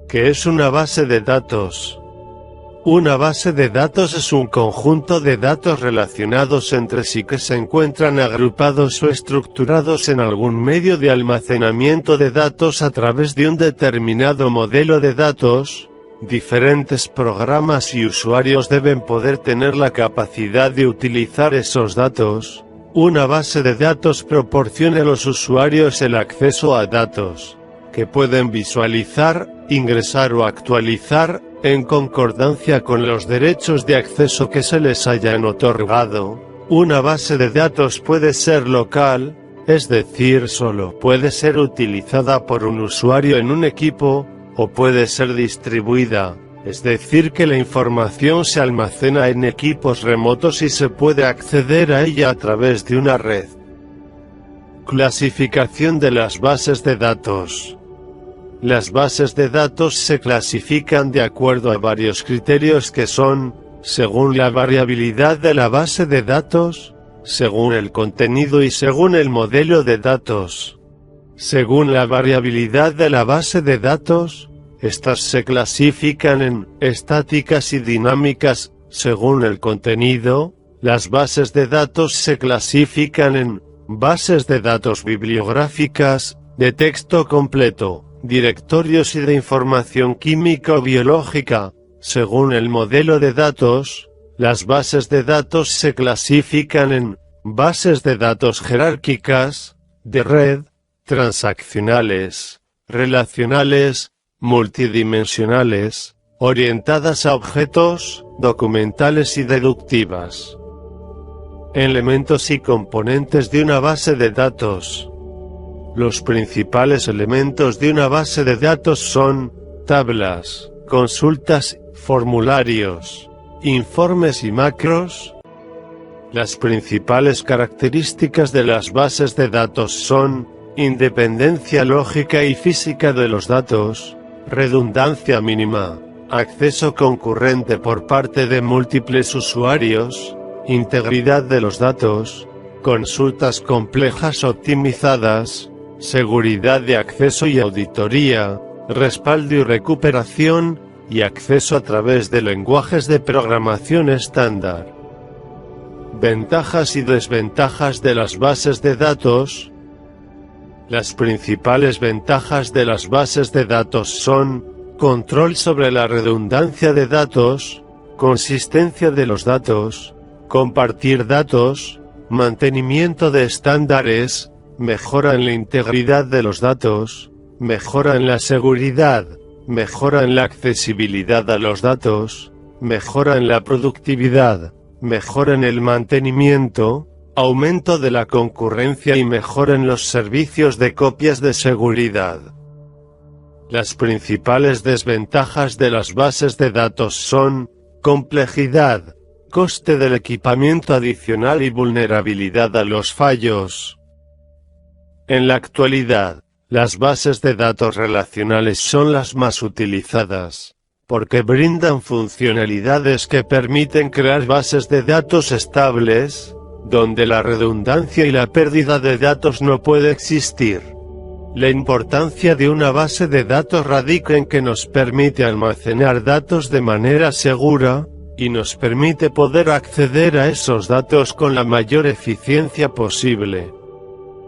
¿Qué es una base de datos? Una base de datos es un conjunto de datos relacionados entre sí que se encuentran agrupados o estructurados en algún medio de almacenamiento de datos a través de un determinado modelo de datos. Diferentes programas y usuarios deben poder tener la capacidad de utilizar esos datos. Una base de datos proporciona a los usuarios el acceso a datos que pueden visualizar, ingresar o actualizar, en concordancia con los derechos de acceso que se les hayan otorgado. Una base de datos puede ser local, es decir, solo puede ser utilizada por un usuario en un equipo, o puede ser distribuida, es decir, que la información se almacena en equipos remotos y se puede acceder a ella a través de una red. Clasificación de las bases de datos. Las bases de datos se clasifican de acuerdo a varios criterios que son, según la variabilidad de la base de datos, según el contenido y según el modelo de datos. Según la variabilidad de la base de datos, estas se clasifican en estáticas y dinámicas. Según el contenido, las bases de datos se clasifican en bases de datos bibliográficas, de texto completo, directorios y de información química o biológica. Según el modelo de datos, las bases de datos se clasifican en bases de datos jerárquicas, de red, transaccionales, relacionales, multidimensionales, orientadas a objetos, documentales y deductivas. Elementos y componentes de una base de datos. Los principales elementos de una base de datos son tablas, consultas, formularios, informes y macros. Las principales características de las bases de datos son independencia lógica y física de los datos, redundancia mínima, acceso concurrente por parte de múltiples usuarios, integridad de los datos, consultas complejas optimizadas, seguridad de acceso y auditoría, respaldo y recuperación, y acceso a través de lenguajes de programación estándar. Ventajas y desventajas de las bases de datos. Las principales ventajas de las bases de datos son control sobre la redundancia de datos, consistencia de los datos, compartir datos, mantenimiento de estándares, mejora en la integridad de los datos, mejora en la seguridad, mejora en la accesibilidad a los datos, mejora en la productividad, mejora en el mantenimiento, aumento de la concurrencia y mejora en los servicios de copias de seguridad. Las principales desventajas de las bases de datos son complejidad, coste del equipamiento adicional y vulnerabilidad a los fallos. En la actualidad, las bases de datos relacionales son las más utilizadas, porque brindan funcionalidades que permiten crear bases de datos estables, donde la redundancia y la pérdida de datos no puede existir. La importancia de una base de datos radica en que nos permite almacenar datos de manera segura, y nos permite poder acceder a esos datos con la mayor eficiencia posible.